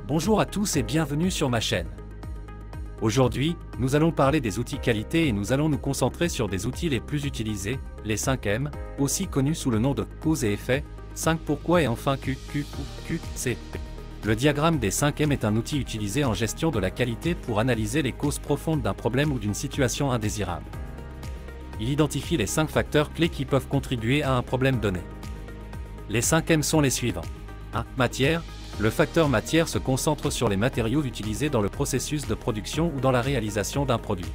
Bonjour à tous et bienvenue sur ma chaîne. Aujourd'hui, nous allons parler des outils qualité et nous allons nous concentrer sur des outils les plus utilisés, les 5M, aussi connus sous le nom de cause et effet, 5 pourquoi et enfin QC. Le diagramme des 5M est un outil utilisé en gestion de la qualité pour analyser les causes profondes d'un problème ou d'une situation indésirable. Il identifie les 5 facteurs clés qui peuvent contribuer à un problème donné. Les 5M sont les suivants. 1. Matière. Le facteur matière se concentre sur les matériaux utilisés dans le processus de production ou dans la réalisation d'un produit.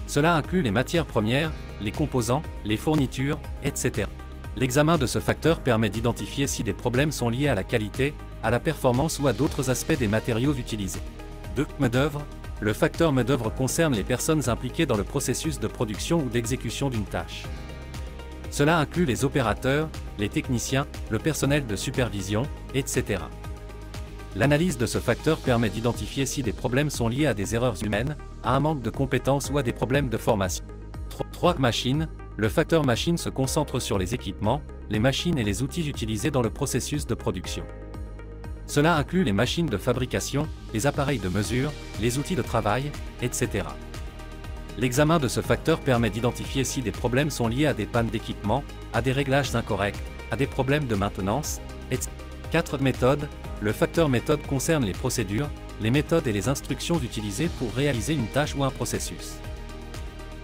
Cela inclut les matières premières, les composants, les fournitures, etc. L'examen de ce facteur permet d'identifier si des problèmes sont liés à la qualité, à la performance ou à d'autres aspects des matériaux utilisés. 2. Main-d'œuvre. Le facteur main-d'œuvre concerne les personnes impliquées dans le processus de production ou d'exécution d'une tâche. Cela inclut les opérateurs, les techniciens, le personnel de supervision, etc. L'analyse de ce facteur permet d'identifier si des problèmes sont liés à des erreurs humaines, à un manque de compétences ou à des problèmes de formation. 3. Machine. Le facteur machine se concentre sur les équipements, les machines et les outils utilisés dans le processus de production. Cela inclut les machines de fabrication, les appareils de mesure, les outils de travail, etc. L'examen de ce facteur permet d'identifier si des problèmes sont liés à des pannes d'équipement, à des réglages incorrects, à des problèmes de maintenance, etc. 4. Méthode. Le facteur méthode concerne les procédures, les méthodes et les instructions utilisées pour réaliser une tâche ou un processus.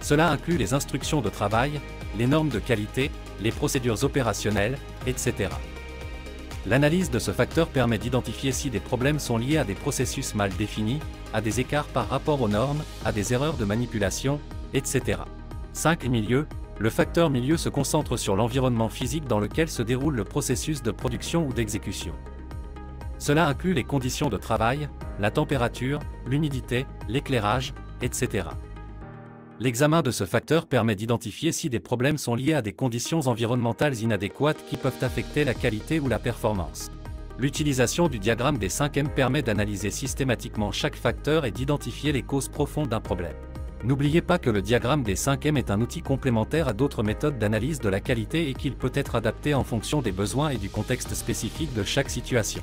Cela inclut les instructions de travail, les normes de qualité, les procédures opérationnelles, etc. L'analyse de ce facteur permet d'identifier si des problèmes sont liés à des processus mal définis, à des écarts par rapport aux normes, à des erreurs de manipulation, etc. 5. Milieu. Le facteur milieu se concentre sur l'environnement physique dans lequel se déroule le processus de production ou d'exécution. Cela inclut les conditions de travail, la température, l'humidité, l'éclairage, etc. L'examen de ce facteur permet d'identifier si des problèmes sont liés à des conditions environnementales inadéquates qui peuvent affecter la qualité ou la performance. L'utilisation du diagramme des 5M permet d'analyser systématiquement chaque facteur et d'identifier les causes profondes d'un problème. N'oubliez pas que le diagramme des 5M est un outil complémentaire à d'autres méthodes d'analyse de la qualité et qu'il peut être adapté en fonction des besoins et du contexte spécifique de chaque situation.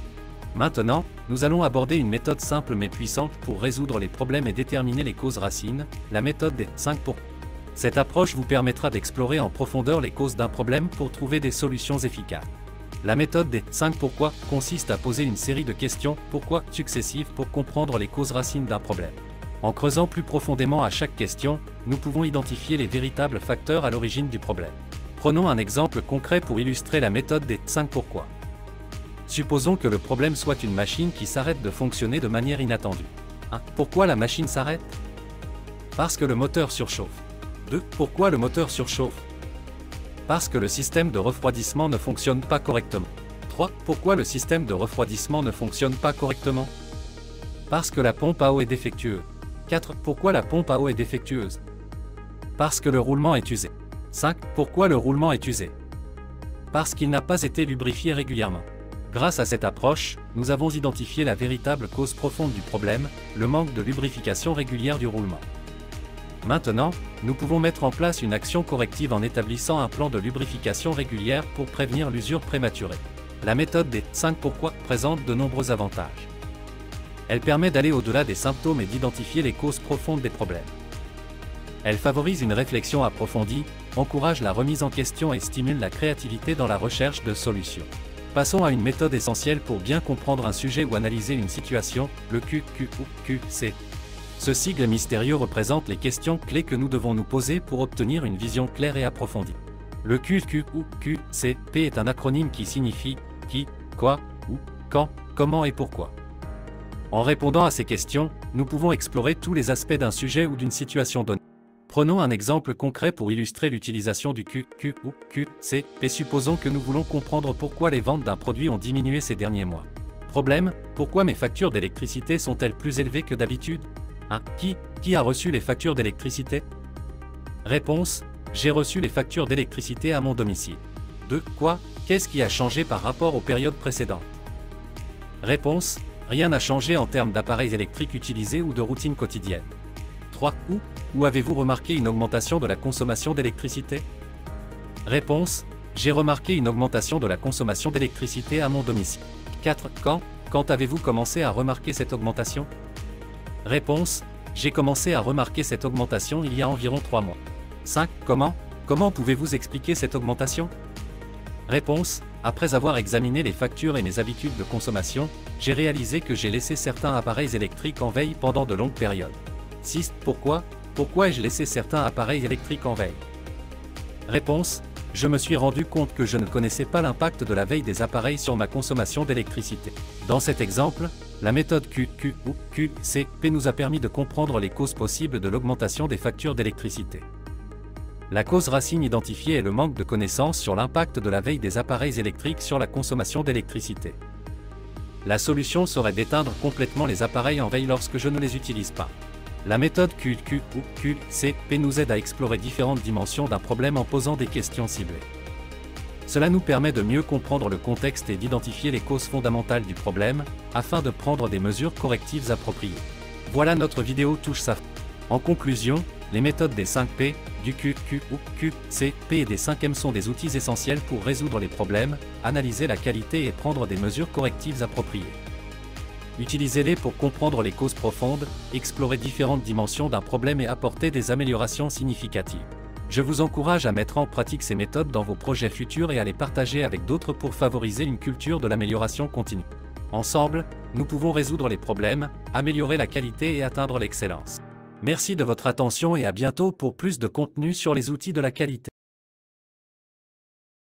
Maintenant, nous allons aborder une méthode simple mais puissante pour résoudre les problèmes et déterminer les causes racines, la méthode des 5 pourquoi. Cette approche vous permettra d'explorer en profondeur les causes d'un problème pour trouver des solutions efficaces. La méthode des 5 pourquoi consiste à poser une série de questions pourquoi successives pour comprendre les causes racines d'un problème. En creusant plus profondément à chaque question, nous pouvons identifier les véritables facteurs à l'origine du problème. Prenons un exemple concret pour illustrer la méthode des 5 pourquoi. Supposons que le problème soit une machine qui s'arrête de fonctionner de manière inattendue. 1. Pourquoi la machine s'arrête? Parce que le moteur surchauffe. 2. Pourquoi le moteur surchauffe? Parce que le système de refroidissement ne fonctionne pas correctement. 3. Pourquoi le système de refroidissement ne fonctionne pas correctement? Parce que la pompe à eau est défectueuse. 4. Pourquoi la pompe à eau est défectueuse? Parce que le roulement est usé. 5. Pourquoi le roulement est usé? Parce qu'il n'a pas été lubrifié régulièrement. Grâce à cette approche, nous avons identifié la véritable cause profonde du problème, le manque de lubrification régulière du roulement. Maintenant, nous pouvons mettre en place une action corrective en établissant un plan de lubrification régulière pour prévenir l'usure prématurée. La méthode des 5 pourquoi présente de nombreux avantages. Elle permet d'aller au-delà des symptômes et d'identifier les causes profondes des problèmes. Elle favorise une réflexion approfondie, encourage la remise en question et stimule la créativité dans la recherche de solutions. Passons à une méthode essentielle pour bien comprendre un sujet ou analyser une situation, le QC. Ce sigle mystérieux représente les questions clés que nous devons nous poser pour obtenir une vision claire et approfondie. Le QC est un acronyme qui signifie qui, quoi, où, quand, comment et pourquoi. En répondant à ces questions, nous pouvons explorer tous les aspects d'un sujet ou d'une situation donnée. Prenons un exemple concret pour illustrer l'utilisation du QC et supposons que nous voulons comprendre pourquoi les ventes d'un produit ont diminué ces derniers mois. Problème, pourquoi mes factures d'électricité sont-elles plus élevées que d'habitude? 1. Qui a reçu les factures d'électricité? Réponse, j'ai reçu les factures d'électricité à mon domicile. 2. Quoi? Qu'est-ce qui a changé par rapport aux périodes précédentes? Réponse, rien n'a changé en termes d'appareils électriques utilisés ou de routine quotidienne. 3. Où avez-vous remarqué une augmentation de la consommation d'électricité? Réponse, j'ai remarqué une augmentation de la consommation d'électricité à mon domicile. 4. Quand avez-vous commencé à remarquer cette augmentation? Réponse: j'ai commencé à remarquer cette augmentation il y a environ 3 mois. 5. Comment pouvez-vous expliquer cette augmentation? Réponse: après avoir examiné les factures et mes habitudes de consommation, j'ai réalisé que j'ai laissé certains appareils électriques en veille pendant de longues périodes. 6. Pourquoi ai-je laissé certains appareils électriques en veille? Réponse: je me suis rendu compte que je ne connaissais pas l'impact de la veille des appareils sur ma consommation d'électricité. Dans cet exemple, la méthode QQ ou QCP nous a permis de comprendre les causes possibles de l'augmentation des factures d'électricité. La cause racine identifiée est le manque de connaissances sur l'impact de la veille des appareils électriques sur la consommation d'électricité. La solution serait d'éteindre complètement les appareils en veille lorsque je ne les utilise pas. La méthode QQ ou QCP nous aide à explorer différentes dimensions d'un problème en posant des questions ciblées. Cela nous permet de mieux comprendre le contexte et d'identifier les causes fondamentales du problème, afin de prendre des mesures correctives appropriées. Voilà, notre vidéo touche sa fin. En conclusion, les méthodes des 5 P, du QQ ou QCP et des 5 M sont des outils essentiels pour résoudre les problèmes, analyser la qualité et prendre des mesures correctives appropriées. Utilisez-les pour comprendre les causes profondes, explorer différentes dimensions d'un problème et apporter des améliorations significatives. Je vous encourage à mettre en pratique ces méthodes dans vos projets futurs et à les partager avec d'autres pour favoriser une culture de l'amélioration continue. Ensemble, nous pouvons résoudre les problèmes, améliorer la qualité et atteindre l'excellence. Merci de votre attention et à bientôt pour plus de contenu sur les outils de la qualité.